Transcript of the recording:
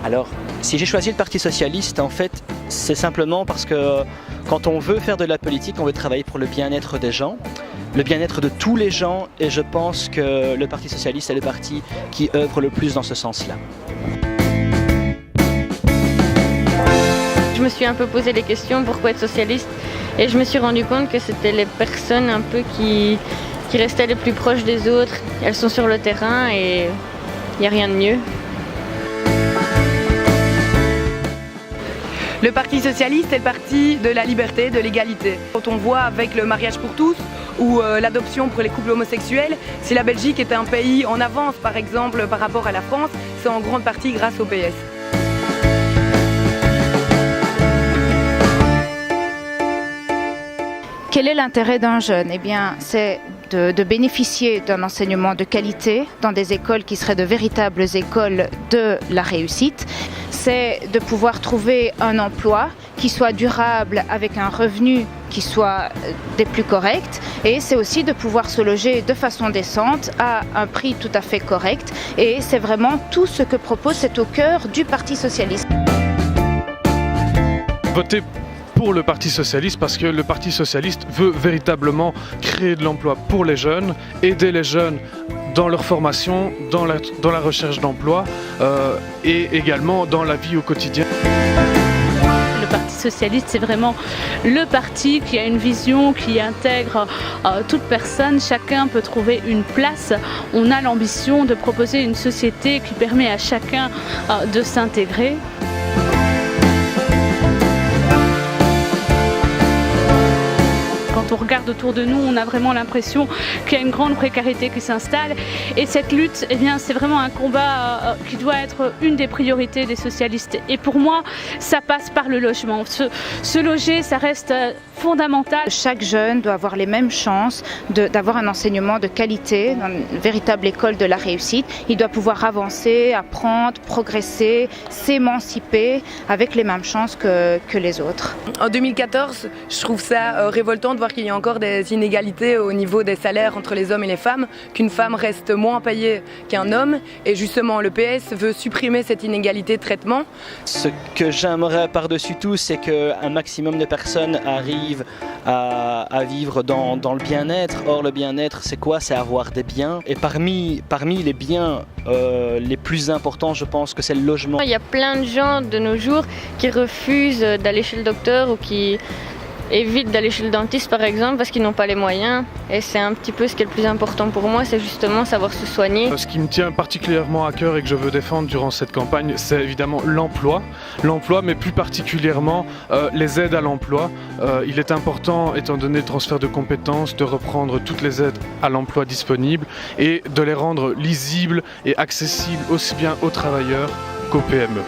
Alors, si j'ai choisi le Parti Socialiste, en fait, c'est simplement parce que quand on veut faire de la politique, on veut travailler pour le bien-être des gens, le bien-être de tous les gens, et je pense que le Parti Socialiste est le parti qui œuvre le plus dans ce sens-là. Je me suis un peu posé les questions, pourquoi être socialiste, et je me suis rendu compte que c'était les personnes un peu qui restaient les plus proches des autres. Elles sont sur le terrain et il n'y a rien de mieux. Le Parti Socialiste est le parti de la liberté, de l'égalité. Quand on voit avec le mariage pour tous ou l'adoption pour les couples homosexuels, si la Belgique est un pays en avance par exemple par rapport à la France, c'est en grande partie grâce au PS. Quel est l'intérêt d'un jeune? Eh bien, c'est de bénéficier d'un enseignement de qualité dans des écoles qui seraient de véritables écoles de la réussite. C'est de pouvoir trouver un emploi qui soit durable avec un revenu qui soit des plus corrects, et c'est aussi de pouvoir se loger de façon décente à un prix tout à fait correct, et c'est vraiment tout ce que propose, c'est au cœur du Parti Socialiste. Votez pour le Parti Socialiste parce que le Parti Socialiste veut véritablement créer de l'emploi pour les jeunes, aider les jeunes dans leur formation, dans la recherche d'emploi et également dans la vie au quotidien. Le Parti Socialiste, c'est vraiment le parti qui a une vision, qui intègre toute personne. Chacun peut trouver une place. On a l'ambition de proposer une société qui permet à chacun de s'intégrer. Quand on regarde autour de nous, on a vraiment l'impression qu'il y a une grande précarité qui s'installe. Et cette lutte, eh bien, c'est vraiment un combat qui doit être une des priorités des socialistes. Et pour moi, ça passe par le logement. Se loger, ça reste fondamental. Chaque jeune doit avoir les mêmes chances d'avoir un enseignement de qualité dans une véritable école de la réussite. Il doit pouvoir avancer, apprendre, progresser, s'émanciper avec les mêmes chances que les autres. En 2014, je trouve ça révoltant de voir qu'il y a encore des inégalités au niveau des salaires entre les hommes et les femmes, qu'une femme reste moins payée qu'un homme, et justement le PS veut supprimer cette inégalité de traitement. Ce que j'aimerais par-dessus tout, c'est qu'un maximum de personnes arrivent à vivre dans le bien-être. Or le bien-être, c'est quoi? C'est avoir des biens, et parmi les biens les plus importants, je pense que c'est le logement. Il y a plein de gens de nos jours qui refusent d'aller chez le docteur ou qui évitent d'aller chez le dentiste par exemple parce qu'ils n'ont pas les moyens, et c'est un petit peu ce qui est le plus important pour moi, c'est justement savoir se soigner. Ce qui me tient particulièrement à cœur et que je veux défendre durant cette campagne, c'est évidemment l'emploi, mais plus particulièrement les aides à l'emploi. Il est important, étant donné le transfert de compétences, de reprendre toutes les aides à l'emploi disponibles et de les rendre lisibles et accessibles aussi bien aux travailleurs qu'aux PME.